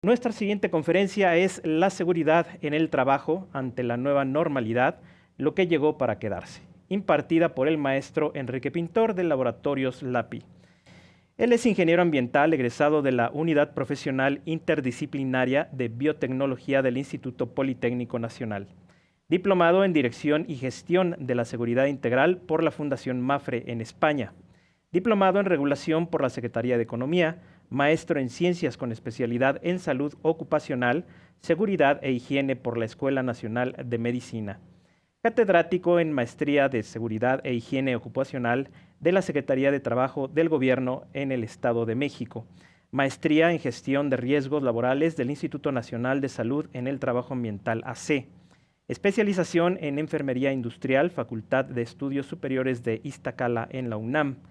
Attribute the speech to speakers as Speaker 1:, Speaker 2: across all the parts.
Speaker 1: Nuestra siguiente conferencia es La seguridad en el trabajo ante la nueva normalidad, lo que llegó para quedarse, impartida por el maestro Enrique Pintor de Laboratorios LAPI. Él es ingeniero ambiental egresado de la Unidad Profesional Interdisciplinaria de Biotecnología del Instituto Politécnico Nacional, diplomado en Dirección y Gestión de la Seguridad Integral por la Fundación MAFRE en España, diplomado en Regulación por la Secretaría de Economía, maestro en Ciencias con especialidad en Salud Ocupacional, Seguridad e Higiene por la Escuela Nacional de Medicina, catedrático en Maestría de Seguridad e Higiene Ocupacional de la Secretaría de Trabajo del Gobierno en el Estado de México, maestría en Gestión de Riesgos Laborales del Instituto Nacional de Salud en el Trabajo Ambiental AC, especialización en Enfermería Industrial, Facultad de Estudios Superiores de Iztacala en la UNAM,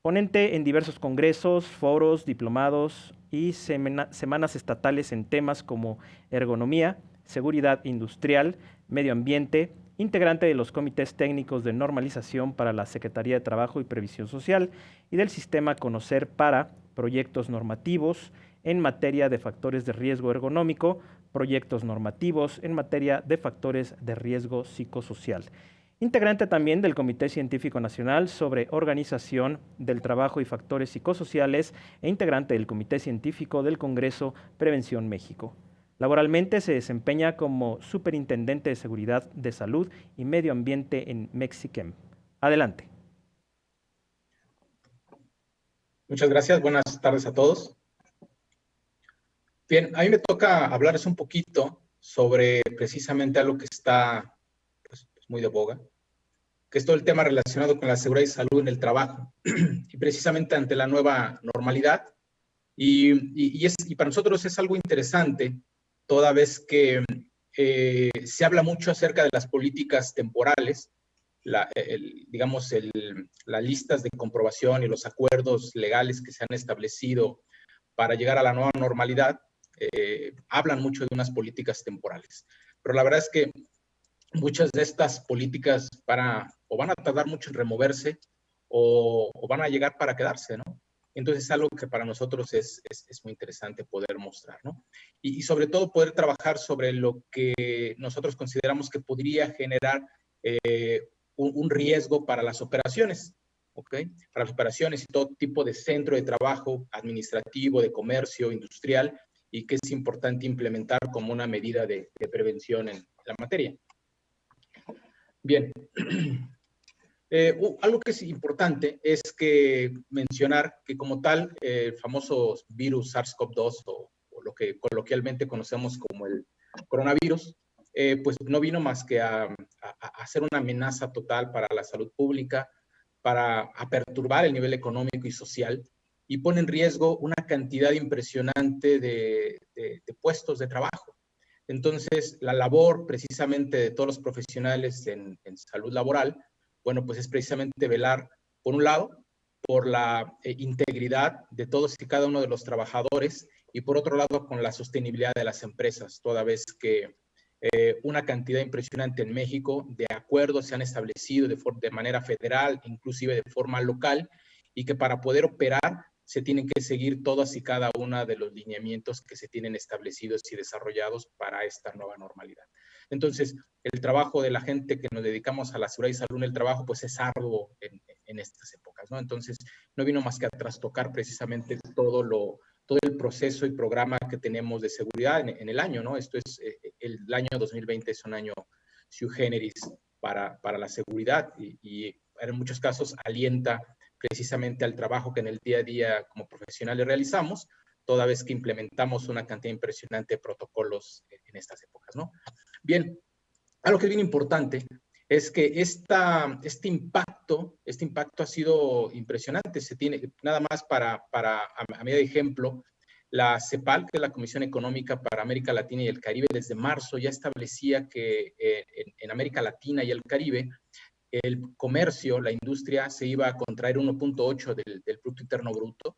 Speaker 1: ponente en diversos congresos, foros, diplomados y semanas estatales en temas como ergonomía, seguridad industrial, medio ambiente, integrante de los comités técnicos de normalización para la Secretaría de Trabajo y Previsión Social y del sistema Conocer para proyectos normativos en materia de factores de riesgo ergonómico, proyectos normativos en materia de factores de riesgo psicosocial. Integrante también del Comité Científico Nacional sobre Organización del Trabajo y Factores Psicosociales e integrante del Comité Científico del Congreso Prevención México. Laboralmente se desempeña como Superintendente de Seguridad de Salud y Medio Ambiente en Mexichem. Adelante.
Speaker 2: Muchas gracias. Buenas tardes a todos. Bien, a mí me toca hablarles un poquito sobre precisamente algo que está pues, muy de boga, que es todo el tema relacionado con la seguridad y salud en el trabajo, y precisamente ante la nueva normalidad. Y para nosotros es algo interesante, toda vez que se habla mucho acerca de las políticas temporales, las listas de comprobación y los acuerdos legales que se han establecido para llegar a la nueva normalidad, hablan mucho de unas políticas temporales. Pero la verdad es que muchas de estas políticas o van a tardar mucho en removerse o van a llegar para quedarse, ¿no? Entonces es algo que para nosotros es muy interesante poder mostrar, ¿no? Y sobre todo poder trabajar sobre lo que nosotros consideramos que podría generar un riesgo para las operaciones, ¿ok? Para las operaciones y todo tipo de centro de trabajo administrativo, de comercio, industrial, y que es importante implementar como una medida de prevención en la materia. Bien, algo que es importante es que mencionar que como tal, el famoso virus SARS-CoV-2 o lo que coloquialmente conocemos como el coronavirus, pues no vino más que a ser una amenaza total para la salud pública, para perturbar el nivel económico y social, y pone en riesgo una cantidad impresionante de puestos de trabajo. Entonces, la labor precisamente de todos los profesionales en salud laboral, bueno, pues es precisamente velar, por un lado, por la integridad de todos y cada uno de los trabajadores y por otro lado, con la sostenibilidad de las empresas, toda vez que una cantidad impresionante en México de acuerdos se han establecido de manera federal, inclusive de forma local, y que para poder operar se tienen que seguir todas y cada una de los lineamientos que se tienen establecidos y desarrollados para esta nueva normalidad. Entonces, el trabajo de la gente que nos dedicamos a la seguridad y salud en el trabajo, pues es arduo en estas épocas, ¿no? Entonces, no vino más que a trastocar precisamente todo el proceso y programa que tenemos de seguridad en el año, ¿no? Esto es, el año 2020 es un año sui generis para la seguridad y en muchos casos alienta precisamente al trabajo que en el día a día como profesionales realizamos, toda vez que implementamos una cantidad impresionante de protocolos en estas épocas, ¿no? Bien, algo que es bien importante es que este impacto ha sido impresionante. Se tiene, nada más a medida de ejemplo, la CEPAL, que es la Comisión Económica para América Latina y el Caribe, desde marzo ya establecía que en América Latina y el Caribe, el comercio, la industria, se iba a contraer 1.8 del Producto Interno Bruto.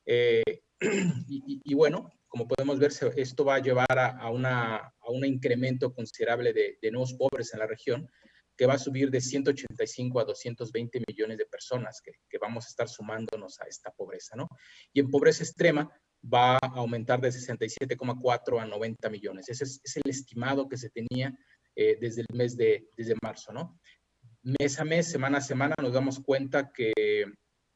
Speaker 2: Y bueno, como podemos ver, esto va a llevar a un incremento considerable de nuevos pobres en la región, que va a subir de 185 a 220 millones de personas que vamos a estar sumándonos a esta pobreza, ¿no? Y en pobreza extrema, va a aumentar de 67,4 a 90 millones. Ese es el estimado que se tenía desde el mes desde marzo, ¿no? Mes a mes, semana a semana, nos damos cuenta que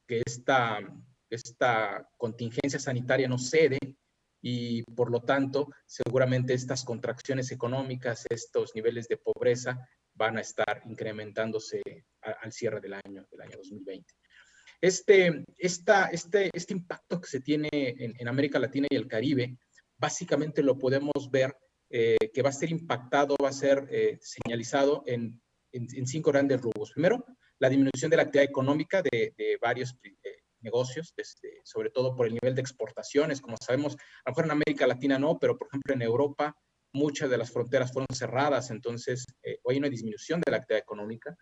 Speaker 2: esta contingencia sanitaria no cede y por lo tanto seguramente estas contracciones económicas, estos niveles de pobreza van a estar incrementándose al cierre del año 2020. Este impacto que se tiene en América Latina y el Caribe, básicamente lo podemos ver que va a ser impactado, va a ser señalizado en 5 grandes rubros. Primero, la disminución de la actividad económica de varios negocios, sobre todo por el nivel de exportaciones. Como sabemos, a lo mejor en América Latina no, pero por ejemplo en Europa muchas de las fronteras fueron cerradas, entonces hoy hay una disminución de la actividad económica.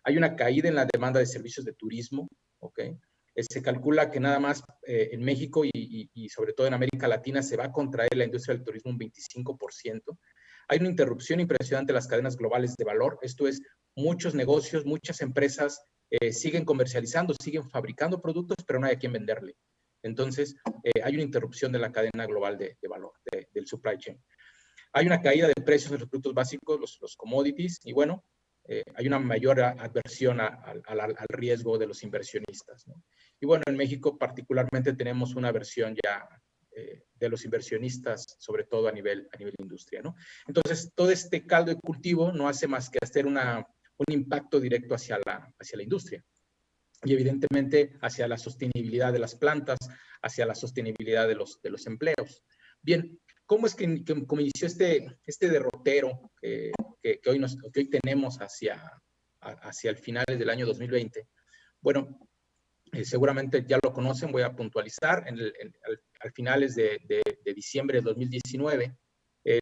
Speaker 2: Hay una caída en la demanda de servicios de turismo, ¿ok? Se calcula que nada más en México y sobre todo en América Latina se va a contraer la industria del turismo un 25%. Hay una interrupción impresionante de las cadenas globales de valor. Esto es, muchos negocios, muchas empresas siguen comercializando, siguen fabricando productos, pero no hay a quién venderle. Entonces, hay una interrupción de la cadena global de valor, del supply chain. Hay una caída de precios de los productos básicos, los commodities, y bueno, hay una mayor adversión al riesgo de los inversionistas, ¿no? Y bueno, en México particularmente tenemos una aversión ya de los inversionistas, sobre todo a nivel industria, ¿no? Entonces, todo este caldo de cultivo no hace más que hacer un impacto directo hacia la industria y evidentemente hacia la sostenibilidad de las plantas, hacia la sostenibilidad de los empleos. Bien, ¿cómo es que inició este derrotero que hoy tenemos hacia el finales del año 2020? Bueno, seguramente ya lo conocen, voy a puntualizar. Al finales de diciembre de 2019,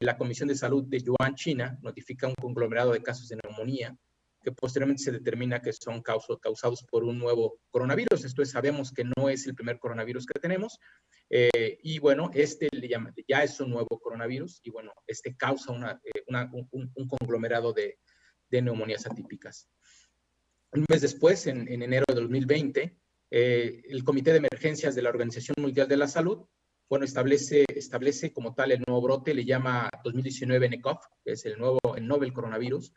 Speaker 2: la Comisión de Salud de Wuhan, China, notifica un conglomerado de casos de neumonía que posteriormente se determina que son causados por un nuevo coronavirus. Esto es, sabemos que no es el primer coronavirus que tenemos, y bueno, ya es un nuevo coronavirus, y bueno, causa un conglomerado de neumonías atípicas. Un mes después, en enero de 2020, el Comité de Emergencias de la Organización Mundial de la Salud, bueno, establece como tal el nuevo brote, le llama 2019 nCoV, que es el novel coronavirus,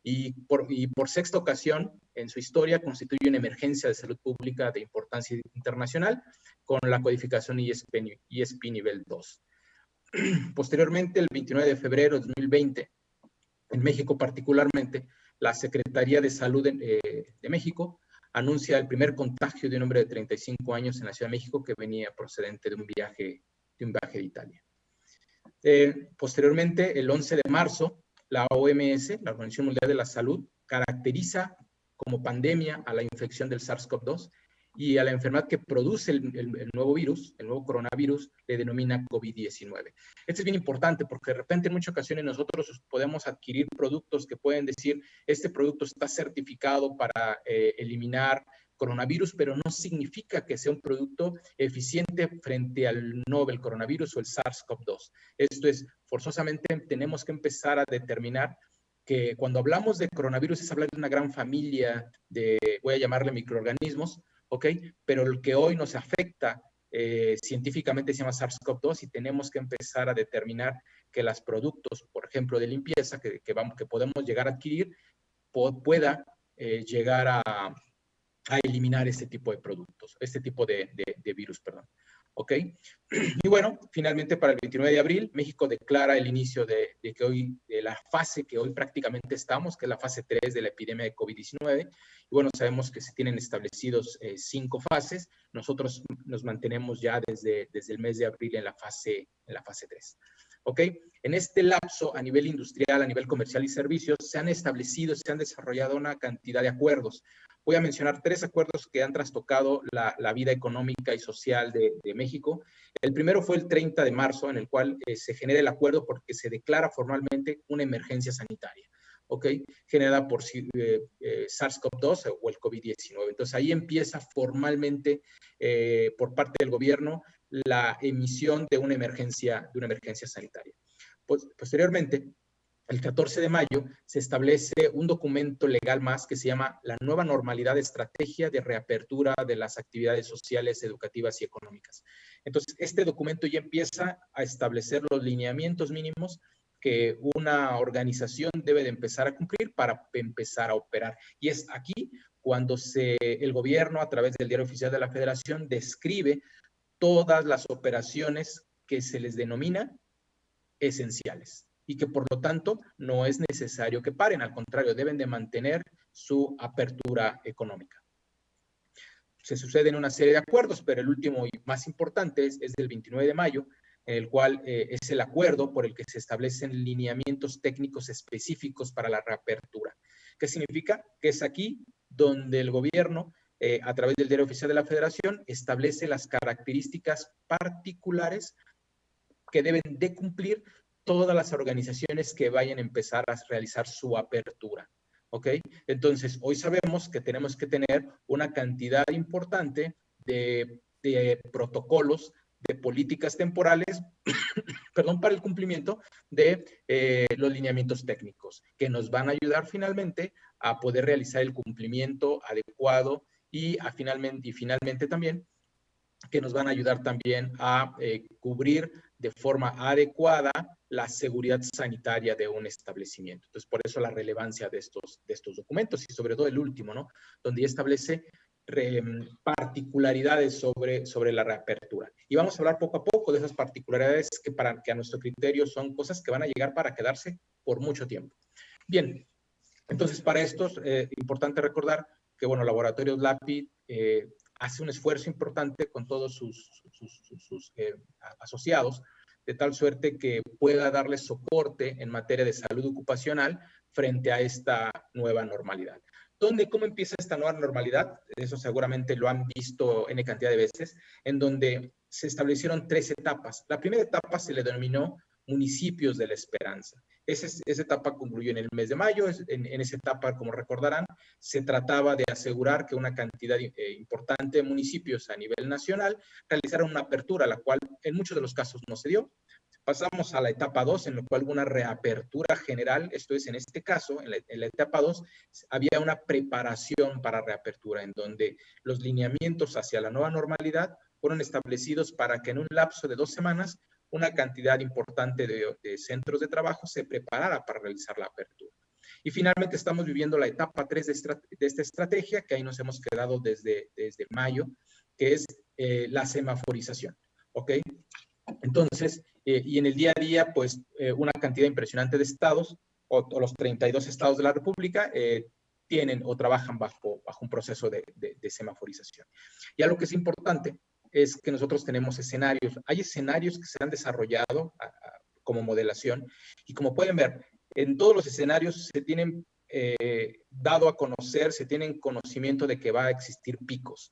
Speaker 2: y por sexta ocasión en su historia constituye una emergencia de salud pública de importancia internacional con la codificación ISP nivel 2. Posteriormente, el 29 de febrero de 2020, en México particularmente, la Secretaría de Salud de México anuncia el primer contagio de un hombre de 35 años en la Ciudad de México que venía procedente de un viaje de Italia. Posteriormente, el 11 de marzo, la OMS, la Organización Mundial de la Salud, caracteriza como pandemia a la infección del SARS-CoV-2 y a la enfermedad que produce el nuevo virus, el nuevo coronavirus, le denomina COVID-19. Esto es bien importante porque de repente en muchas ocasiones nosotros podemos adquirir productos que pueden decir, este producto está certificado para eliminar coronavirus, pero no significa que sea un producto eficiente frente al novel coronavirus o el SARS-CoV-2. Esto es, forzosamente tenemos que empezar a determinar que cuando hablamos de coronavirus es hablar de una gran familia de, voy a llamarle microorganismos, ¿ok? Pero el que hoy nos afecta científicamente se llama SARS-CoV-2 y tenemos que empezar a determinar que los productos, por ejemplo, de limpieza que podemos llegar a adquirir, pueda llegar a eliminar este tipo de productos, este tipo de virus, perdón. ¿Ok? Y bueno, finalmente para el 29 de abril, México declara el inicio de la fase que hoy prácticamente estamos, que es la fase 3 de la epidemia de COVID-19. Y bueno, sabemos que se tienen establecidos 5 fases. Nosotros nos mantenemos ya desde el mes de abril en la fase 3. ¿Ok? En este lapso, a nivel industrial, a nivel comercial y servicios, se han desarrollado una cantidad de acuerdos. Voy a mencionar 3 acuerdos que han trastocado la vida económica y social de México. El primero fue el 30 de marzo, en el cual se genera el acuerdo porque se declara formalmente una emergencia sanitaria, ¿ok? Generada por SARS-CoV-2 o el COVID-19. Entonces ahí empieza formalmente por parte del gobierno la emisión de una emergencia sanitaria. Posteriormente, el 14 de mayo, se establece un documento legal más que se llama la nueva normalidad, estrategia de reapertura de las actividades sociales, educativas y económicas. Entonces, este documento ya empieza a establecer los lineamientos mínimos que una organización debe de empezar a cumplir para empezar a operar. Y es aquí cuando el gobierno, a través del Diario Oficial de la Federación, describe todas las operaciones que se les denomina esenciales y que por lo tanto no es necesario que paren, al contrario, deben de mantener su apertura económica. Se suceden una serie de acuerdos, pero el último y más importante es del 29 de mayo, en el cual es el acuerdo por el que se establecen lineamientos técnicos específicos para la reapertura. ¿Qué significa? Que es aquí donde el gobierno, a través del Diario Oficial de la Federación, establece las características particulares que deben de cumplir todas las organizaciones que vayan a empezar a realizar su apertura. ¿Ok? Entonces, hoy sabemos que tenemos que tener una cantidad importante de protocolos, de políticas temporales, perdón, para el cumplimiento de los lineamientos técnicos, que nos van a ayudar finalmente a poder realizar el cumplimiento adecuado y finalmente también que nos van a ayudar también a cubrir de forma adecuada la seguridad sanitaria de un establecimiento. Entonces, por eso la relevancia de estos documentos y sobre todo el último, ¿no? Donde ya establece particularidades sobre la reapertura. Y vamos a hablar poco a poco de esas particularidades que a nuestro criterio son cosas que van a llegar para quedarse por mucho tiempo. Bien, entonces para esto es importante recordar que, bueno, Laboratorios LAPI hace un esfuerzo importante con todos sus asociados, de tal suerte que pueda darles soporte en materia de salud ocupacional frente a esta nueva normalidad. ¿Cómo empieza esta nueva normalidad? Eso seguramente lo han visto N cantidad de veces, en donde se establecieron 3 etapas. La primera etapa se le denominó municipios de la esperanza. Esa etapa concluyó en el mes de mayo. En esa etapa, como recordarán, se trataba de asegurar que una cantidad importante de municipios a nivel nacional realizaran una apertura, la cual en muchos de los casos no se dio. Pasamos a la etapa 2, en la cual hubo una reapertura general. Esto es, en este caso, en la etapa 2, había una preparación para reapertura, en donde los lineamientos hacia la nueva normalidad fueron establecidos para que en un lapso de 2 semanas una cantidad importante de centros de trabajo se preparara para realizar la apertura. Y finalmente estamos viviendo la etapa 3 de esta estrategia, que ahí nos hemos quedado desde mayo, que es la semaforización. ¿Ok? Entonces, y en el día a día, pues una cantidad impresionante de estados, o los 32 estados de la República, tienen o trabajan bajo un proceso de semaforización. Y algo que es importante es que nosotros tenemos escenarios. Hay escenarios que se han desarrollado como modelación, y como pueden ver, en todos los escenarios se tienen dado a conocer, se tienen conocimiento de que va a existir picos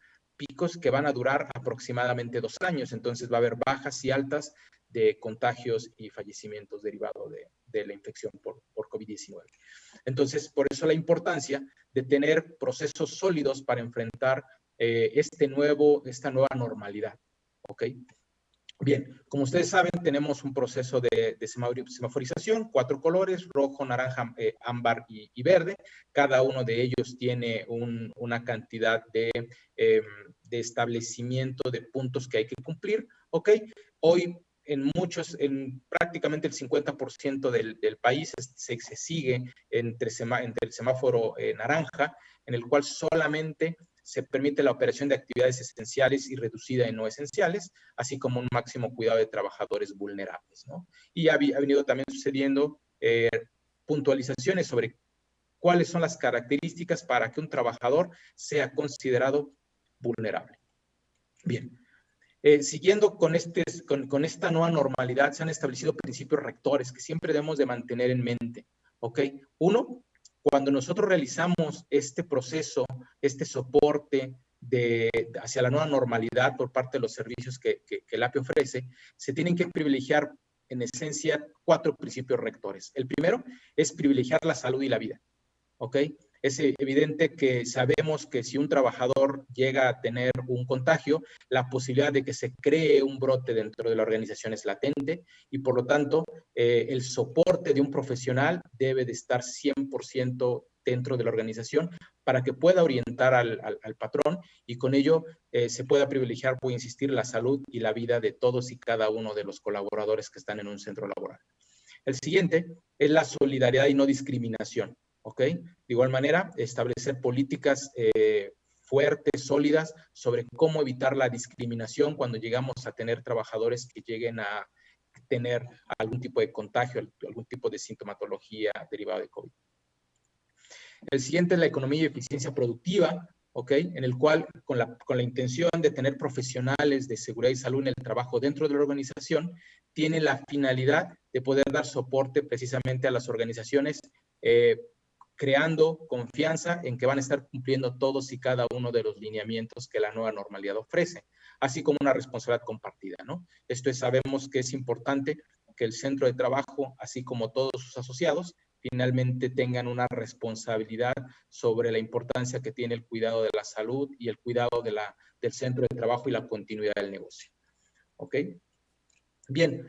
Speaker 2: que van a durar aproximadamente 2 años. Entonces va a haber bajas y altas de contagios y fallecimientos derivados de la infección por COVID-19. Entonces, por eso la importancia de tener procesos sólidos para enfrentar esta nueva normalidad. ¿Ok? Bien, como ustedes saben, tenemos un proceso de semaforización, 4 colores, rojo, naranja, ámbar y verde. Cada uno de ellos tiene una cantidad de establecimiento de puntos que hay que cumplir. ¿Ok? Hoy, en prácticamente el 50% del país se sigue entre el semáforo naranja, en el cual solamente se permite la operación de actividades esenciales y reducida en no esenciales, así como un máximo cuidado de trabajadores vulnerables, ¿no? Y ha venido también sucediendo puntualizaciones sobre cuáles son las características para que un trabajador sea considerado vulnerable. Bien, siguiendo con esta nueva normalidad, se han establecido principios rectores que siempre debemos de mantener en mente, ¿ok? Uno, cuando nosotros realizamos este proceso, este soporte hacia la nueva normalidad por parte de los servicios que el API ofrece, se tienen que privilegiar en esencia 4 principios rectores. El primero es privilegiar la salud y la vida. ¿Ok? Es evidente que sabemos que si un trabajador llega a tener un contagio, la posibilidad de que se cree un brote dentro de la organización es latente y por lo tanto el soporte de un profesional debe de estar 100% dentro de la organización para que pueda orientar al patrón y con ello se pueda privilegiar, voy a insistir, la salud y la vida de todos y cada uno de los colaboradores que están en un centro laboral. El siguiente es la solidaridad y no discriminación. ¿Ok? De igual manera, establecer políticas fuertes, sólidas, sobre cómo evitar la discriminación cuando llegamos a tener trabajadores que lleguen a tener algún tipo de contagio, algún tipo de sintomatología derivada de COVID. El siguiente es la economía y eficiencia productiva, ¿ok? En el cual, con la intención de tener profesionales de seguridad y salud en el trabajo dentro de la organización, tiene la finalidad de poder dar soporte precisamente a las organizaciones, creando confianza en que van a estar cumpliendo todos y cada uno de los lineamientos que la nueva normalidad ofrece, así como una responsabilidad compartida, ¿no? Esto es, sabemos que es importante que el centro de trabajo, así como todos sus asociados, finalmente tengan una responsabilidad sobre la importancia que tiene el cuidado de la salud y el cuidado del centro de trabajo y la continuidad del negocio. ¿Ok? Bien,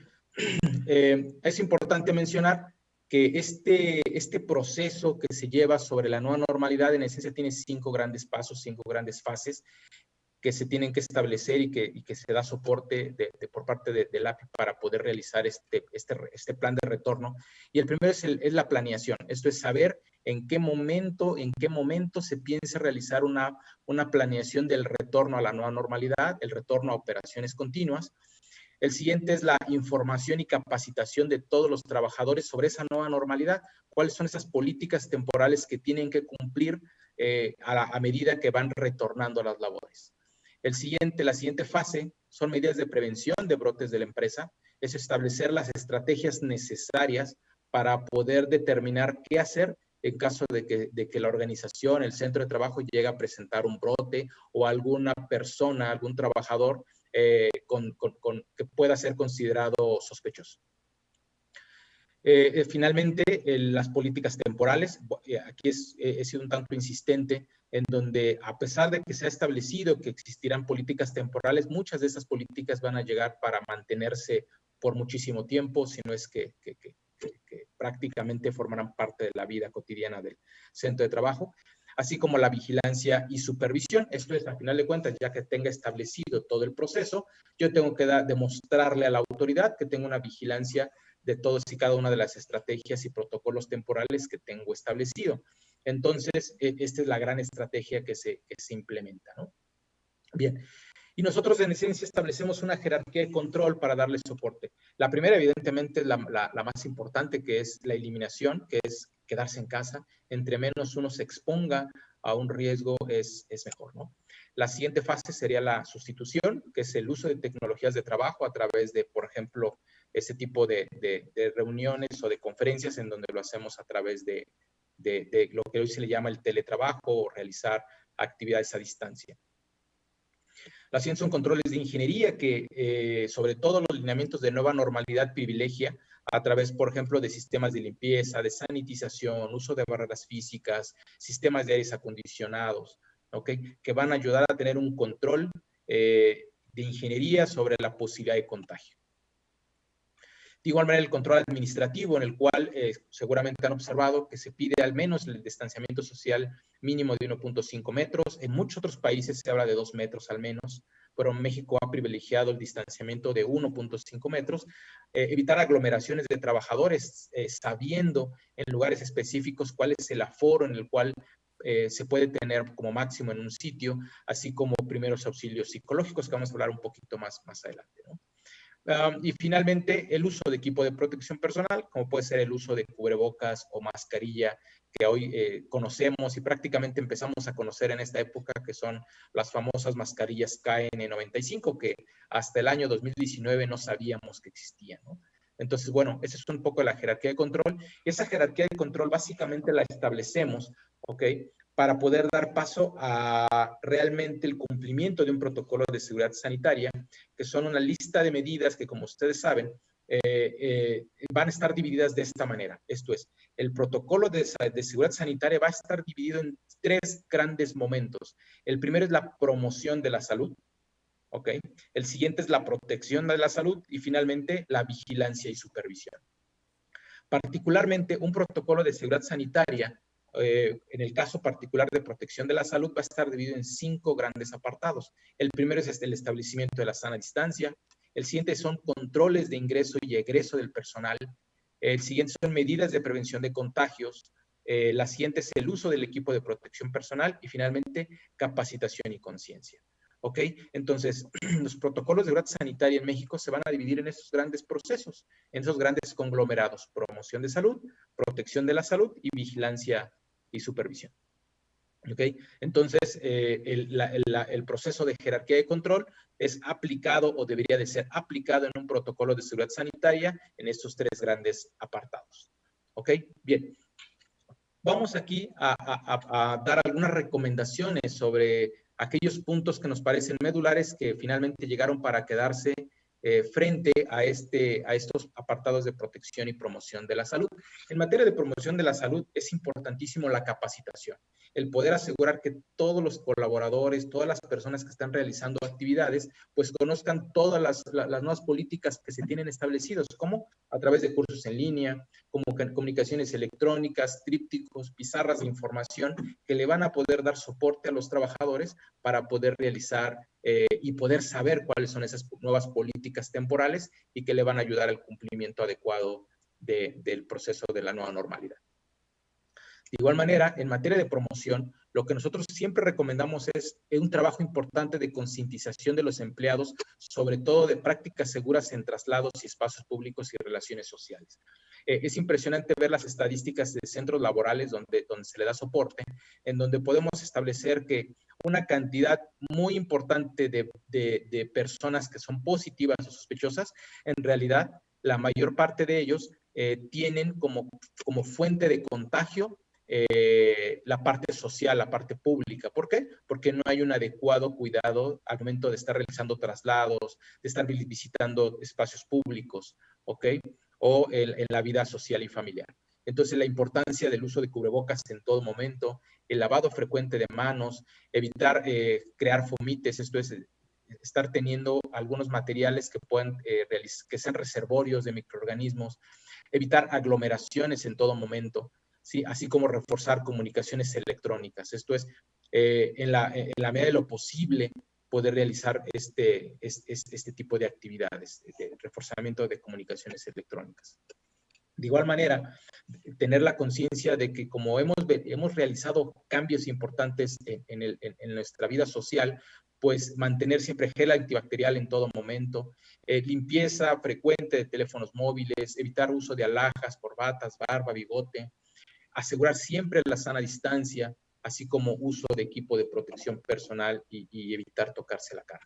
Speaker 2: es importante mencionar que este proceso que se lleva sobre la nueva normalidad en esencia tiene 5 grandes pasos, 5 grandes fases que se tienen que establecer y que se da soporte por parte del API para poder realizar este plan de retorno. Y el primero es la planeación. Esto es saber en qué momento se piensa realizar una planeación del retorno a la nueva normalidad, el retorno a operaciones continuas. El siguiente es la información y capacitación de todos los trabajadores sobre esa nueva normalidad. ¿Cuáles son esas políticas temporales que tienen que cumplir a medida que van retornando a las labores? La siguiente fase son medidas de prevención de brotes de la empresa. Es establecer las estrategias necesarias para poder determinar qué hacer en caso de que la organización, el centro de trabajo, llegue a presentar un brote o alguna persona, algún trabajador que pueda ser considerado sospechoso. Finalmente, las políticas temporales. Aquí he sido un tanto insistente en donde, a pesar de que se ha establecido que existirán políticas temporales, muchas de esas políticas van a llegar para mantenerse por muchísimo tiempo, si no es que prácticamente formarán parte de la vida cotidiana del centro de trabajo, así como la vigilancia y supervisión. Esto es, al final de cuentas, ya que tenga establecido todo el proceso, yo tengo que demostrarle a la autoridad que tengo una vigilancia de todas y cada una de las estrategias y protocolos temporales que tengo establecido. Entonces, esta es la gran estrategia que se implementa, ¿no? Bien. Y nosotros en esencia establecemos una jerarquía de control para darle soporte. La primera, evidentemente, es la más importante, que es la eliminación, que es quedarse en casa. Entre menos uno se exponga a un riesgo, es mejor, ¿no? La siguiente fase sería la sustitución, que es el uso de tecnologías de trabajo a través de, por ejemplo, ese tipo de reuniones o de conferencias en donde lo hacemos a través de lo que hoy se le llama el teletrabajo o realizar actividades a distancia. La siguiente son controles de ingeniería que, sobre todo los lineamientos de nueva normalidad, privilegia a través, por ejemplo, de sistemas de limpieza, de sanitización, uso de barreras físicas, sistemas de aires acondicionados, ¿ok? Que van a ayudar a tener un control de ingeniería sobre la posibilidad de contagio. De igual manera, el control administrativo, en el cual seguramente han observado que se pide al menos el distanciamiento social mínimo de 1.5 metros. En muchos otros países se habla de 2 metros al menos, pero México ha privilegiado el distanciamiento de 1.5 metros. Evitar aglomeraciones de trabajadores, sabiendo en lugares específicos cuál es el aforo en el cual se puede tener como máximo en un sitio, así como primeros auxilios psicológicos, que vamos a hablar un poquito más adelante, ¿no? Y finalmente, el uso de equipo de protección personal, como puede ser el uso de cubrebocas o mascarilla, que hoy conocemos y prácticamente empezamos a conocer en esta época, que son las famosas mascarillas KN95, que hasta el año 2019 no sabíamos que existían, ¿no? Entonces, bueno, esa es un poco la jerarquía de control. Esa jerarquía de control básicamente la establecemos, ¿ok?, para poder dar paso a realmente el cumplimiento de un protocolo de seguridad sanitaria, que son una lista de medidas que, como ustedes saben, van a estar divididas de esta manera. Esto es, el protocolo de seguridad sanitaria va a estar dividido en 3 grandes momentos. El primero es la promoción de la salud, ¿ok? El siguiente es la protección de la salud y finalmente la vigilancia y supervisión. Particularmente, un protocolo de seguridad sanitaria, en el caso particular de protección de la salud, va a estar dividido en 5 grandes apartados. El primero es el establecimiento de la sana distancia. El siguiente son controles de ingreso y egreso del personal. El siguiente son medidas de prevención de contagios. La siguiente es el uso del equipo de protección personal y finalmente capacitación y conciencia. ¿Ok? Entonces, los protocolos de seguridad sanitaria en México se van a dividir en estos grandes procesos, en esos grandes conglomerados: promoción de salud, protección de la salud y vigilancia y supervisión. ¿Ok? Entonces, el proceso de jerarquía de control es aplicado o debería de ser aplicado en un protocolo de seguridad sanitaria en estos 3 grandes apartados. ¿Ok? Bien. Vamos aquí a dar algunas recomendaciones sobre aquellos puntos que nos parecen medulares que finalmente llegaron para quedarse frente a estos apartados de protección y promoción de la salud. En materia de promoción de la salud es importantísimo la capacitación, el poder asegurar que todos los colaboradores, todas las personas que están realizando actividades, pues conozcan todas las nuevas políticas que se tienen establecidas, como a través de cursos en línea, como comunicaciones electrónicas, trípticos, pizarras de información que le van a poder dar soporte a los trabajadores para poder realizar y poder saber cuáles son esas nuevas políticas temporales y que le van a ayudar al cumplimiento adecuado del proceso de la nueva normalidad. De igual manera, en materia de promoción, lo que nosotros siempre recomendamos es un trabajo importante de concientización de los empleados, sobre todo de prácticas seguras en traslados y espacios públicos y relaciones sociales. Es impresionante ver las estadísticas de centros laborales donde se le da soporte, en donde podemos establecer que una cantidad muy importante de personas que son positivas o sospechosas, en realidad la mayor parte de ellos tienen como fuente de contagio la parte social, la parte pública. ¿Por qué? Porque no hay un adecuado cuidado al momento de estar realizando traslados, de estar visitando espacios públicos, ¿ok? O en la vida social y familiar. Entonces, la importancia del uso de cubrebocas en todo momento, el lavado frecuente de manos, evitar crear fomites, esto es, estar teniendo algunos materiales que que sean reservorios de microorganismos, evitar aglomeraciones en todo momento, ¿sí? Así como reforzar comunicaciones electrónicas. Esto es, en la medida de lo posible, poder realizar este tipo de actividades, de reforzamiento de comunicaciones electrónicas. De igual manera, tener la conciencia de que como hemos realizado cambios importantes en nuestra vida social, pues mantener siempre gel antibacterial en todo momento, limpieza frecuente de teléfonos móviles, evitar uso de alhajas, corbatas, barba, bigote, asegurar siempre la sana distancia, así como uso de equipo de protección personal y evitar tocarse la cara.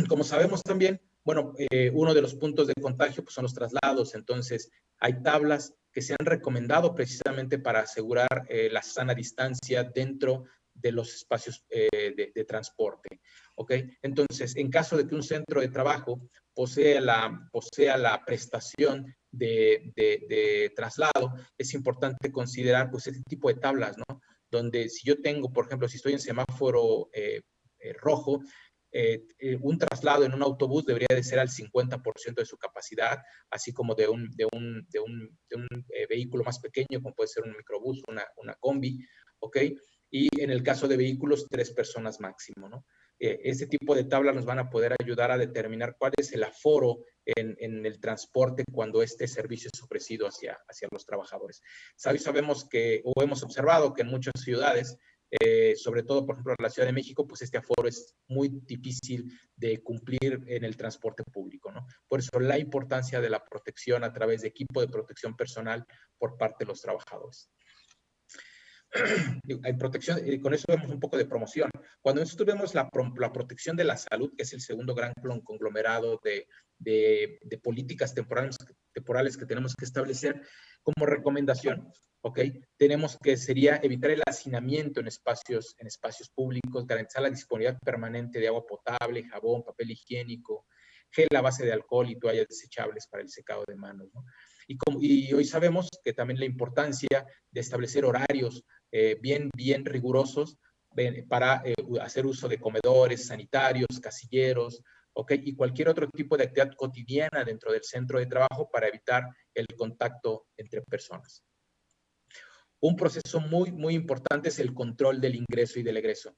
Speaker 2: Como sabemos también, bueno, uno de los puntos de contagio pues, son los traslados, entonces hay tablas que se han recomendado precisamente para asegurar la sana distancia dentro de los espacios de transporte, ¿ok? Entonces, en caso de que un centro de trabajo posea la prestación de traslado, es importante considerar pues este tipo de tablas, ¿no? Donde si yo tengo, por ejemplo, si estoy en semáforo rojo, un traslado en un autobús debería de ser al 50% de su capacidad, así como de un vehículo más pequeño, como puede ser un microbús, una combi, ¿ok? Y en el caso de vehículos, 3 personas máximo, ¿no? Este tipo de tablas nos van a poder ayudar a determinar cuál es el aforo en el transporte cuando este servicio es ofrecido hacia los trabajadores. Sabemos que, o hemos observado que en muchas ciudades, sobre todo, por ejemplo, en la Ciudad de México, pues este aforo es muy difícil de cumplir en el transporte público, ¿no? Por eso la importancia de la protección a través de equipo de protección personal por parte de los trabajadores. En protección, con eso vemos un poco de promoción. Cuando nosotros vemos la protección de la salud, que es el segundo gran conglomerado de políticas temporales que tenemos que establecer como recomendación, ¿ok? Tenemos que sería evitar el hacinamiento en espacios públicos, garantizar la disponibilidad permanente de agua potable, jabón, papel higiénico, gel a base de alcohol y toallas desechables para el secado de manos, ¿no? Y hoy sabemos que también la importancia de establecer horarios bien rigurosos para hacer uso de comedores, sanitarios, casilleros, ¿ok? Y cualquier otro tipo de actividad cotidiana dentro del centro de trabajo para evitar el contacto entre personas. Un proceso muy importante es el control del ingreso y del egreso.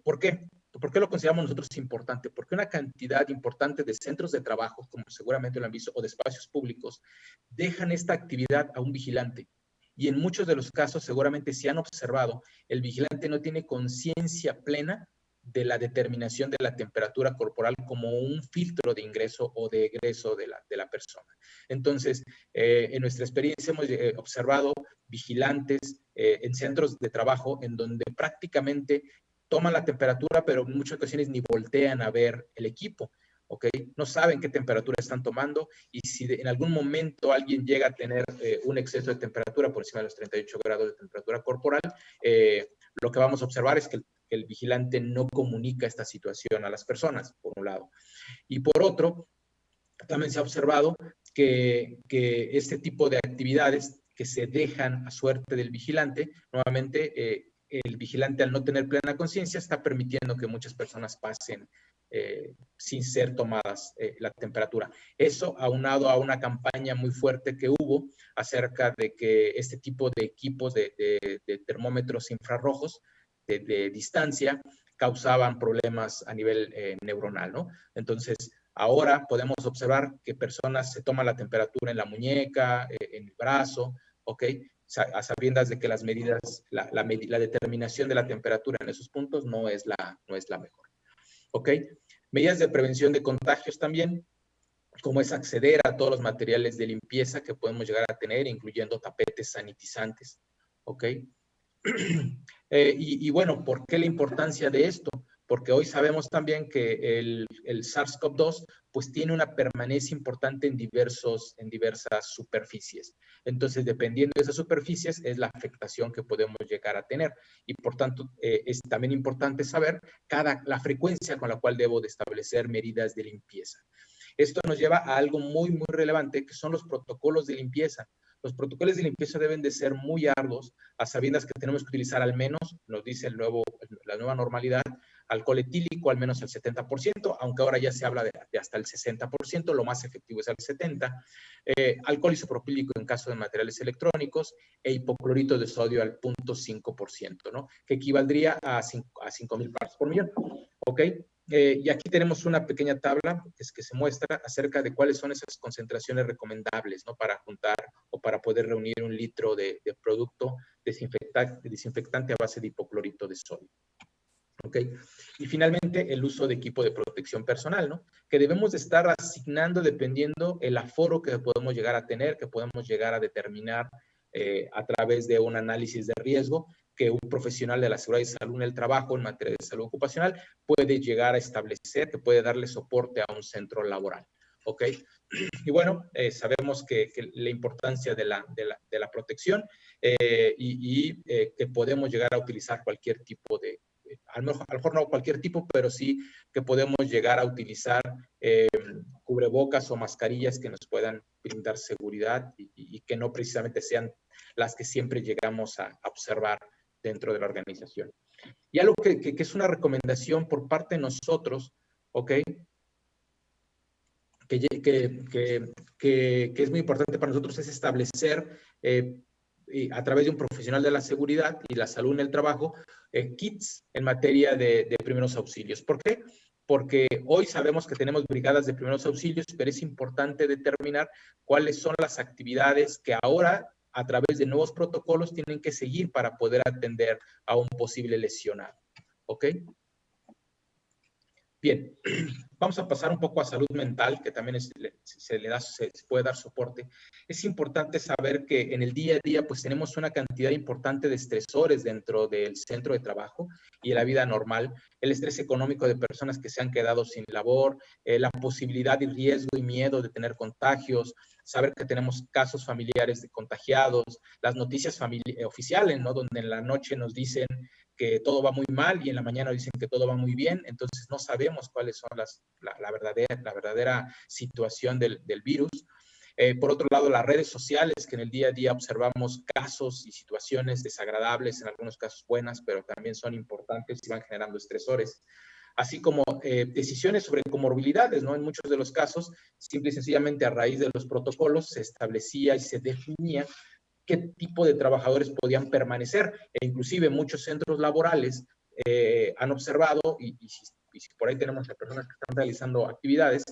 Speaker 2: ¿Por qué? ¿Por qué lo consideramos nosotros importante? Porque una cantidad importante de centros de trabajo, como seguramente lo han visto, o de espacios públicos, dejan esta actividad a un vigilante. Y en muchos de los casos, seguramente si han observado, el vigilante no tiene conciencia plena de la determinación de la temperatura corporal como un filtro de ingreso o de egreso de la persona. Entonces, en nuestra experiencia hemos observado vigilantes en centros de trabajo en donde prácticamente toman la temperatura, pero en muchas ocasiones ni voltean a ver el equipo, ¿ok? No saben qué temperatura están tomando y si en algún momento alguien llega a tener un exceso de temperatura por encima de los 38 grados de temperatura corporal, lo que vamos a observar es que el vigilante no comunica esta situación a las personas, por un lado. Y por otro, también se ha observado que este tipo de actividades que se dejan a suerte del vigilante, nuevamente el vigilante al no tener plena conciencia está permitiendo que muchas personas pasen sin ser tomadas la temperatura. Eso aunado a una campaña muy fuerte que hubo acerca de que este tipo de equipos de termómetros infrarrojos de distancia causaban problemas a nivel neuronal, ¿no? Entonces, ahora podemos observar que personas se toman la temperatura en la muñeca, en el brazo, ¿ok? A sabiendas de que las medidas, la determinación de la temperatura en esos puntos no es la mejor, ¿ok? Medidas de prevención de contagios también, como es acceder a todos los materiales de limpieza que podemos llegar a tener, incluyendo tapetes sanitizantes, ¿ok? Y bueno, ¿por qué la importancia de esto? Porque hoy sabemos también que el SARS-CoV-2 pues tiene una permanencia importante en diversas superficies. Entonces, dependiendo de esas superficies, es la afectación que podemos llegar a tener. Y por tanto, es también importante saber la frecuencia con la cual debo de establecer medidas de limpieza. Esto nos lleva a algo muy relevante, que son los protocolos de limpieza. Los protocolos de limpieza deben de ser muy arduos, a sabiendas que tenemos que utilizar al menos, nos dice la nueva normalidad, alcohol etílico al menos el 70%, aunque ahora ya se habla de hasta el 60%, lo más efectivo es el 70%, alcohol isopropílico en caso de materiales electrónicos e hipoclorito de sodio al 0.5%, ¿no? Que equivaldría a 5,000 partes por millón, ¿ok? Y aquí tenemos una pequeña tabla que se muestra acerca de cuáles son esas concentraciones recomendables, ¿no? Para juntar o para poder reunir 1 litro de producto desinfectante a base de hipoclorito de sodio. ¿Ok? Y finalmente, el uso de equipo de protección personal, ¿no? Que debemos de estar asignando dependiendo el aforo que podemos llegar a tener, que podemos llegar a determinar a través de un análisis de riesgo que un profesional de la seguridad y salud en el trabajo en materia de salud ocupacional puede llegar a establecer, que puede darle soporte a un centro laboral. ¿Ok? Y bueno, sabemos que la importancia de la protección que podemos llegar a utilizar cualquier tipo de, a lo mejor no cualquier tipo, pero sí que podemos llegar a utilizar cubrebocas o mascarillas que nos puedan brindar seguridad y que no precisamente sean las que siempre llegamos a observar dentro de la organización. Y algo que es una recomendación por parte de nosotros, ¿ok? Que es muy importante para nosotros es establecer a través de un profesional de la seguridad y la salud en el trabajo, kits en materia de primeros auxilios. ¿Por qué? Porque hoy sabemos que tenemos brigadas de primeros auxilios, pero es importante determinar cuáles son las actividades que ahora, a través de nuevos protocolos, tienen que seguir para poder atender a un posible lesionado. ¿Ok? Bien, vamos a pasar un poco a salud mental, que también se puede dar soporte. Es importante saber que en el día a día pues tenemos una cantidad importante de estresores dentro del centro de trabajo y en la vida normal. El estrés económico de personas que se han quedado sin labor, la posibilidad y riesgo y miedo de tener contagios, saber que tenemos casos familiares de contagiados, las noticias oficiales, ¿no? Donde en la noche nos dicen que todo va muy mal y en la mañana dicen que todo va muy bien, entonces no sabemos cuáles son la verdadera situación del virus. Por otro lado, las redes sociales, que en el día a día observamos casos y situaciones desagradables, en algunos casos buenas, pero también son importantes y van generando estresores, así como decisiones sobre comorbilidades, ¿no? En muchos de los casos, simple y sencillamente a raíz de los protocolos se establecía y se definía qué tipo de trabajadores podían permanecer, e inclusive muchos centros laborales han observado, y si por ahí tenemos a personas que están realizando actividades,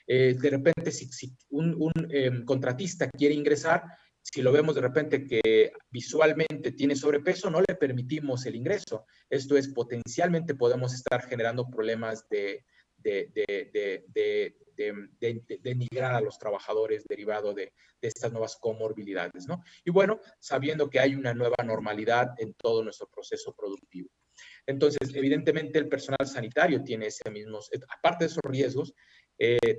Speaker 2: de repente si un contratista quiere ingresar, si lo vemos de repente que visualmente tiene sobrepeso, no le permitimos el ingreso. Esto es, potencialmente podemos estar generando problemas de denigrar a los trabajadores derivado de estas nuevas comorbilidades, ¿no? Y bueno, sabiendo que hay una nueva normalidad en todo nuestro proceso productivo. Entonces, evidentemente el personal sanitario tiene ese mismo, aparte de esos riesgos,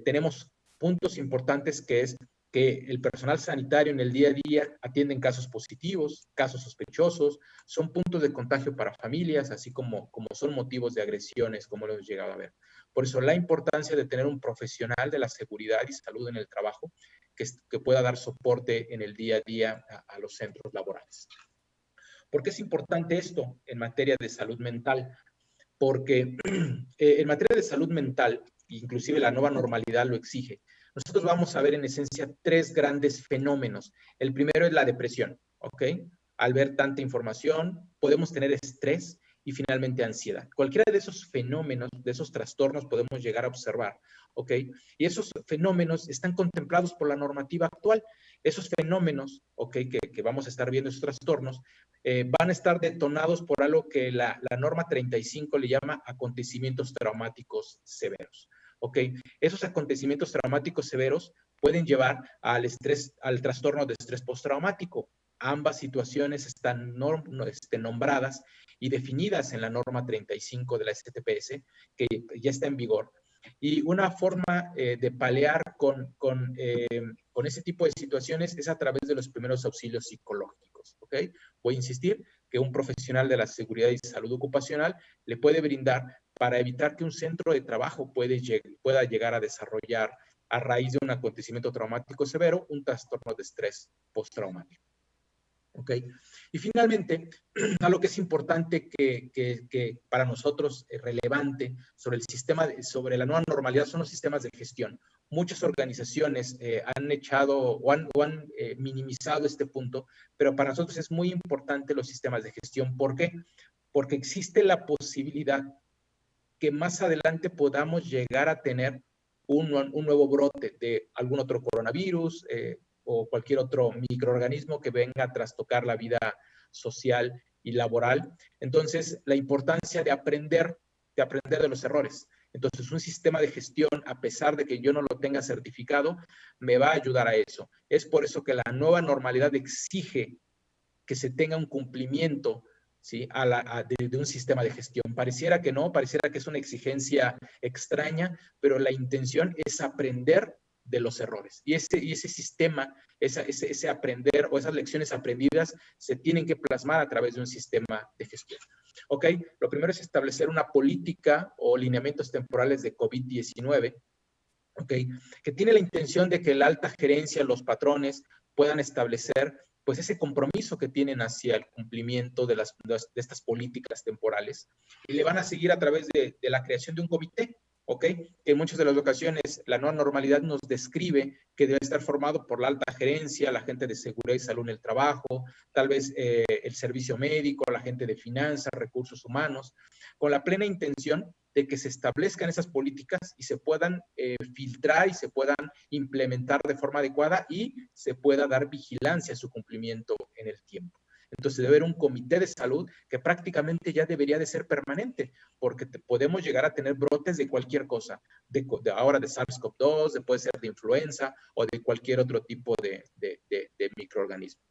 Speaker 2: tenemos puntos importantes que es que el personal sanitario en el día a día atienden casos positivos, casos sospechosos, son puntos de contagio para familias, así como son motivos de agresiones, como lo hemos llegado a ver. Por eso la importancia de tener un profesional de la seguridad y salud en el trabajo que pueda dar soporte en el día a día a los centros laborales. ¿Por qué es importante esto en materia de salud mental? Porque en materia de salud mental, inclusive la nueva normalidad lo exige, nosotros vamos a ver en esencia tres grandes fenómenos. El primero es la depresión, ¿ok? Al ver tanta información, podemos tener estrés y finalmente ansiedad. Cualquiera de esos fenómenos, de esos trastornos podemos llegar a observar, ¿ok? Y esos fenómenos están contemplados por la normativa actual. Esos fenómenos, ¿ok? Que vamos a estar viendo, esos trastornos, van a estar detonados por algo que la norma 35 le llama acontecimientos traumáticos severos. ¿Ok? Esos acontecimientos traumáticos severos pueden llevar al estrés, al trastorno de estrés postraumático. Ambas situaciones están nombradas y definidas en la norma 35 de la STPS, que ya está en vigor. Y una forma de paliar con ese tipo de situaciones es a través de los primeros auxilios psicológicos. ¿Ok? Voy a insistir que un profesional de la seguridad y salud ocupacional le puede brindar para evitar que un centro de trabajo pueda llegar a desarrollar a raíz de un acontecimiento traumático severo un trastorno de estrés postraumático. ¿Ok? Y finalmente, algo que es importante que para nosotros es relevante sobre la nueva normalidad son los sistemas de gestión. Muchas organizaciones han echado o han minimizado este punto, pero para nosotros es muy importante los sistemas de gestión. ¿Por qué? Porque existe la posibilidad que más adelante podamos llegar a tener un nuevo brote de algún otro coronavirus o cualquier otro microorganismo que venga a trastocar la vida social y laboral. Entonces, la importancia de aprender de los errores. Entonces, un sistema de gestión, a pesar de que yo no lo tenga certificado, me va a ayudar a eso. Es por eso que la nueva normalidad exige que se tenga un cumplimiento, ¿sí? de un sistema de gestión. Pareciera que no, pareciera que es una exigencia extraña, pero la intención es aprender de los errores. Y ese sistema, ese aprender o esas lecciones aprendidas se tienen que plasmar a través de un sistema de gestión. ¿Ok? Lo primero es establecer una política o lineamientos temporales de COVID-19, ¿ok? Que tiene la intención de que la alta gerencia, los patrones, puedan establecer pues ese compromiso que tienen hacia el cumplimiento de estas políticas temporales y le van a seguir a través de la creación de un comité, ¿ok? Que en muchas de las ocasiones la nueva normalidad nos describe que debe estar formado por la alta gerencia, la gente de seguridad y salud en el trabajo, tal vez el servicio médico, la gente de finanzas, recursos humanos, con la plena intención de que se establezcan esas políticas y se puedan filtrar y se puedan implementar de forma adecuada y se pueda dar vigilancia a su cumplimiento en el tiempo. Entonces debe haber un comité de salud que prácticamente ya debería de ser permanente, porque podemos llegar a tener brotes de cualquier cosa, ahora de SARS-CoV-2, puede ser de influenza o de cualquier otro tipo de microorganismo.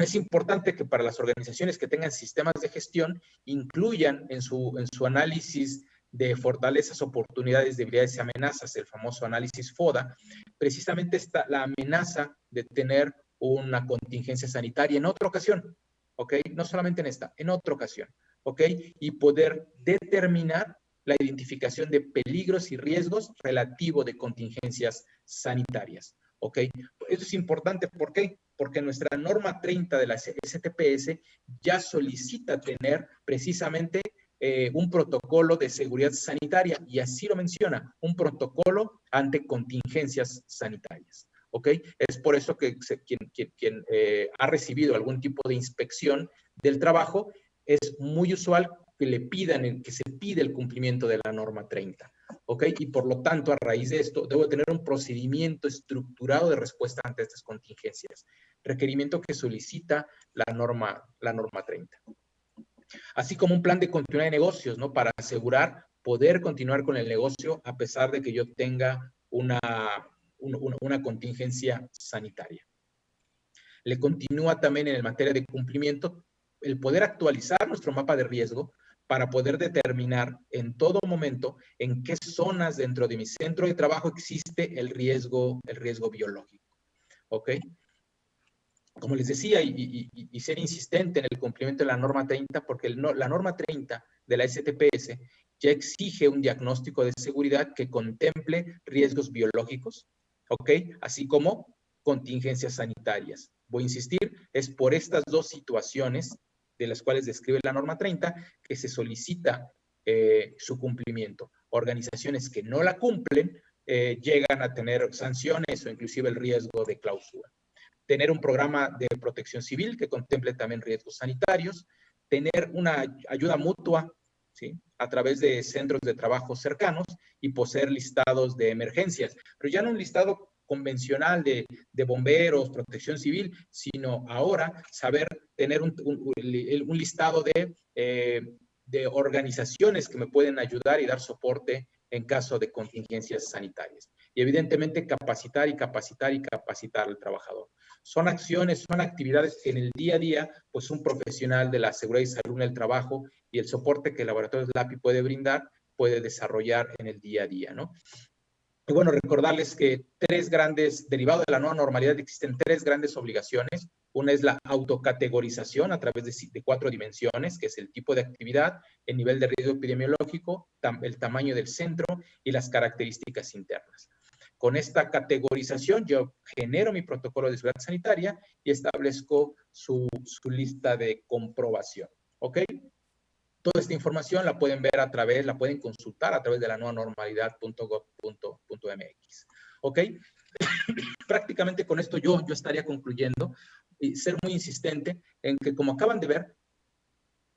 Speaker 2: Es importante que para las organizaciones que tengan sistemas de gestión incluyan en su análisis de fortalezas, oportunidades, debilidades y amenazas, el famoso análisis FODA, precisamente está la amenaza de tener una contingencia sanitaria en otra ocasión, ¿ok? No solamente en esta, en otra ocasión, ¿ok? Y poder determinar la identificación de peligros y riesgos relativo de contingencias sanitarias, ¿ok? Eso es importante, ¿por qué? Porque nuestra norma 30 de la STPS ya solicita tener precisamente un protocolo de seguridad sanitaria, y así lo menciona, un protocolo ante contingencias sanitarias. ¿Ok? Es por eso que quien ha recibido algún tipo de inspección del trabajo, es muy usual que le pidan, que se pide el cumplimiento de la norma 30. ¿Ok? Y por lo tanto, a raíz de esto, debo tener un procedimiento estructurado de respuesta ante estas contingencias. Requerimiento que solicita la norma 30. Así como un plan de continuidad de negocios, ¿no? Para asegurar poder continuar con el negocio a pesar de que yo tenga una contingencia sanitaria. Le continúa también en materia de cumplimiento el poder actualizar nuestro mapa de riesgo para poder determinar en todo momento en qué zonas dentro de mi centro de trabajo existe el riesgo biológico. ¿Ok? Como les decía, y ser insistente en el cumplimiento de la norma 30, porque la norma 30 de la STPS ya exige un diagnóstico de seguridad que contemple riesgos biológicos, ¿ok? Así como contingencias sanitarias. Voy a insistir, es por estas dos situaciones de las cuales describe la norma 30 que se solicita su cumplimiento. Organizaciones que no la cumplen llegan a tener sanciones o inclusive el riesgo de clausura. Tener un programa de protección civil que contemple también riesgos sanitarios, tener una ayuda mutua, ¿sí? A través de centros de trabajo cercanos y poseer listados de emergencias, pero ya no un listado convencional de bomberos, protección civil, sino ahora saber tener un listado de organizaciones que me pueden ayudar y dar soporte en caso de contingencias sanitarias. Y evidentemente capacitar al trabajador. Son acciones, son actividades que en el día a día, pues un profesional de la seguridad y salud en el trabajo y el soporte que el laboratorio LAPI puede brindar, puede desarrollar en el día a día, ¿no? Y bueno, recordarles que derivado de la nueva normalidad, existen tres grandes obligaciones. Una es la autocategorización a través de 4 dimensiones, que es el tipo de actividad, el nivel de riesgo epidemiológico, el tamaño del centro y las características internas. Con esta categorización yo genero mi protocolo de seguridad sanitaria y establezco su lista de comprobación. ¿Ok? Toda esta información la pueden consultar a través de la nueva normalidad.gov.mx. ¿Ok? Prácticamente con esto yo estaría concluyendo y ser muy insistente en que, como acaban de ver,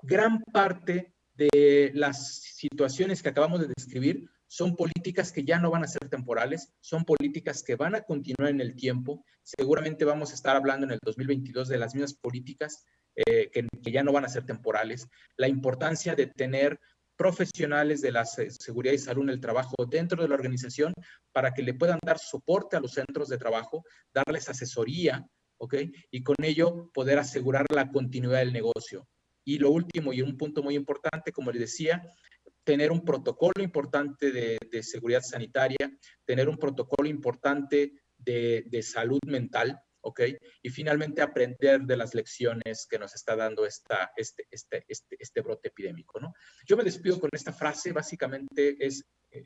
Speaker 2: gran parte de las situaciones que acabamos de describir son políticas que ya no van a ser temporales, son políticas que van a continuar en el tiempo. Seguramente vamos a estar hablando en el 2022 de las mismas políticas que ya no van a ser temporales. La importancia de tener profesionales de la seguridad y salud en el trabajo dentro de la organización para que le puedan dar soporte a los centros de trabajo, darles asesoría, ¿ok? Y con ello poder asegurar la continuidad del negocio. Y lo último, y un punto muy importante, como les decía, tener un protocolo importante de seguridad sanitaria, tener un protocolo importante de salud mental, ¿ok? Y finalmente aprender de las lecciones que nos está dando este brote epidémico, ¿no? Yo me despido con esta frase, básicamente es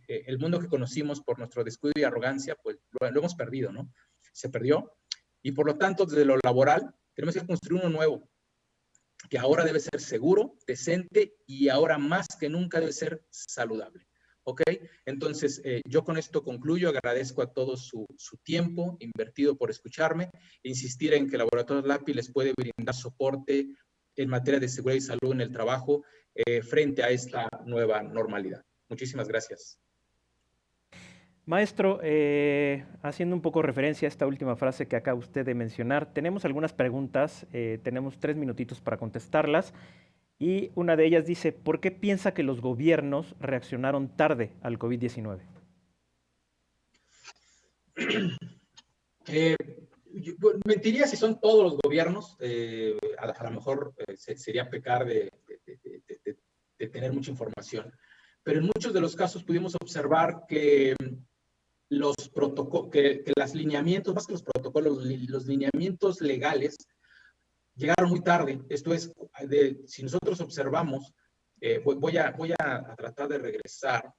Speaker 2: el mundo que conocimos por nuestro descuido y arrogancia, pues lo hemos perdido, ¿no? Se perdió, y por lo tanto, desde lo laboral, tenemos que construir uno nuevo, que ahora debe ser seguro, decente y ahora más que nunca debe ser saludable. ¿Ok? Entonces, yo con esto concluyo. Agradezco a todos su tiempo invertido por escucharme. Insistir en que el Laboratorio LAPI les puede brindar soporte en materia de seguridad y salud en el trabajo frente a esta nueva normalidad. Muchísimas gracias.
Speaker 1: Maestro, haciendo un poco referencia a esta última frase que acaba usted de mencionar, tenemos algunas preguntas, tenemos 3 minutitos para contestarlas, y una de ellas dice, ¿por qué piensa que los gobiernos reaccionaron tarde al COVID-19?
Speaker 2: Mentiría si son todos los gobiernos, a lo mejor sería pecar de tener mucha información, pero en muchos de los casos pudimos observar que los protocolos, que los lineamientos, más que los protocolos, los lineamientos legales llegaron muy tarde. Esto es, si nosotros observamos, voy a tratar de regresar.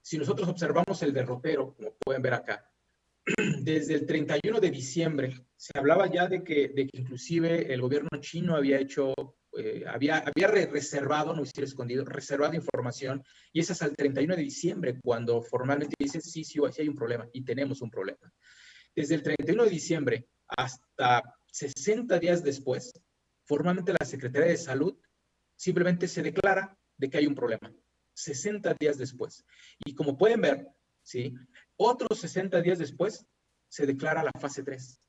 Speaker 2: Si nosotros observamos el derrotero, como pueden ver acá, desde el 31 de diciembre se hablaba ya de que inclusive el gobierno chino había hecho, había reservado, no hubiera escondido, reservado información, y es hasta el 31 de diciembre cuando formalmente dice, sí, sí, sí hay un problema, y tenemos un problema. Desde el 31 de diciembre hasta 60 días después, formalmente la Secretaría de Salud simplemente se declara de que hay un problema. 60 días después. Y como pueden ver, ¿sí? Otros 60 días después se declara la fase 3.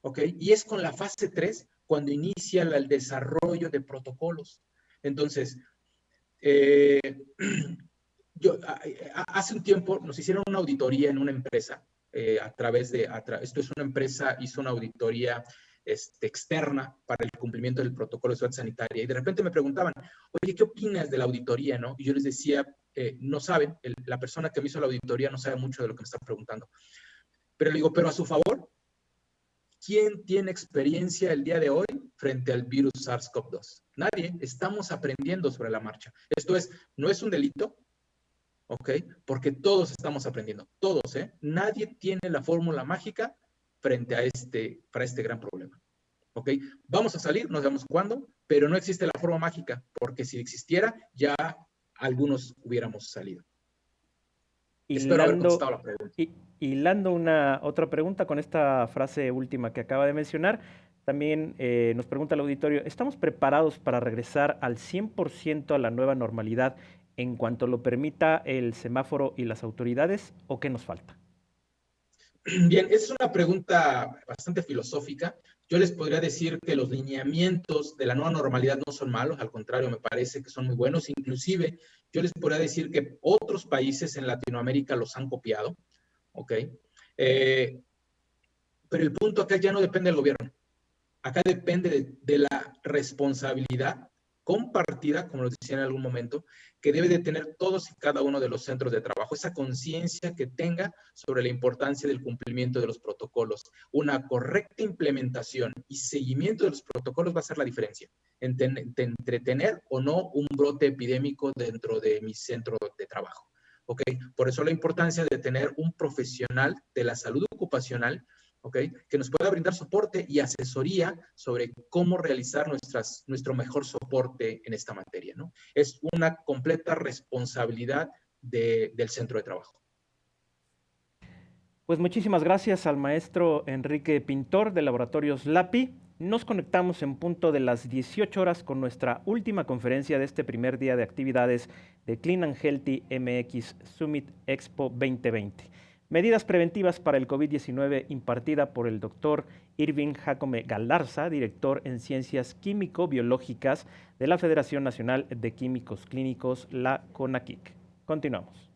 Speaker 2: ¿Ok? Y es con la fase 3 cuando inicia el desarrollo de protocolos. Entonces, hace un tiempo nos hicieron una auditoría en una empresa, esto es una empresa, hizo una auditoría externa para el cumplimiento del protocolo de seguridad sanitaria, y de repente me preguntaban, oye, ¿qué opinas de la auditoría? ¿No? Y yo les decía, no saben, la persona que me hizo la auditoría no sabe mucho de lo que me está preguntando. Pero le digo, pero a su favor, ¿quién tiene experiencia el día de hoy frente al virus SARS-CoV-2? Nadie. Estamos aprendiendo sobre la marcha. Esto es, no es un delito, ¿ok? Porque todos estamos aprendiendo, todos, ¿eh? Nadie tiene la fórmula mágica frente a para este gran problema, ¿ok? Vamos a salir, no sabemos cuándo, pero no existe la fórmula mágica, porque si existiera, ya algunos hubiéramos salido. Espero haber contestado la pregunta.
Speaker 1: Hilando otra pregunta con esta frase última que acaba de mencionar, también nos pregunta el auditorio, ¿estamos preparados para regresar al 100% a la nueva normalidad en cuanto lo permita el semáforo y las autoridades, o qué nos falta?
Speaker 2: Bien, es una pregunta bastante filosófica. Yo les podría decir que los lineamientos de la nueva normalidad no son malos, al contrario, me parece que son muy buenos. Inclusive, yo les podría decir que otros países en Latinoamérica los han copiado, ¿ok? Pero el punto acá ya no depende del gobierno. Acá depende de la responsabilidad compartida, como lo decía en algún momento, que debe de tener todos y cada uno de los centros de trabajo, esa conciencia que tenga sobre la importancia del cumplimiento de los protocolos. Una correcta implementación y seguimiento de los protocolos va a ser la diferencia entre tener o no un brote epidémico dentro de mi centro de trabajo. ¿Ok? Por eso la importancia de tener un profesional de la salud ocupacional, ¿okay? Que nos pueda brindar soporte y asesoría sobre cómo realizar nuestro mejor soporte en esta materia, ¿no? Es una completa responsabilidad del centro de trabajo.
Speaker 1: Pues muchísimas gracias al maestro Enrique Pintor de Laboratorios LAPI. Nos conectamos en punto de las 18 horas con nuestra última conferencia de este primer día de actividades de Clean and Healthy MX Summit Expo 2020. Medidas preventivas para el COVID-19 impartida por el doctor Irving Jacome Galarza, director en Ciencias Químico-Biológicas de la Federación Nacional de Químicos Clínicos, la CONAQUIC. Continuamos.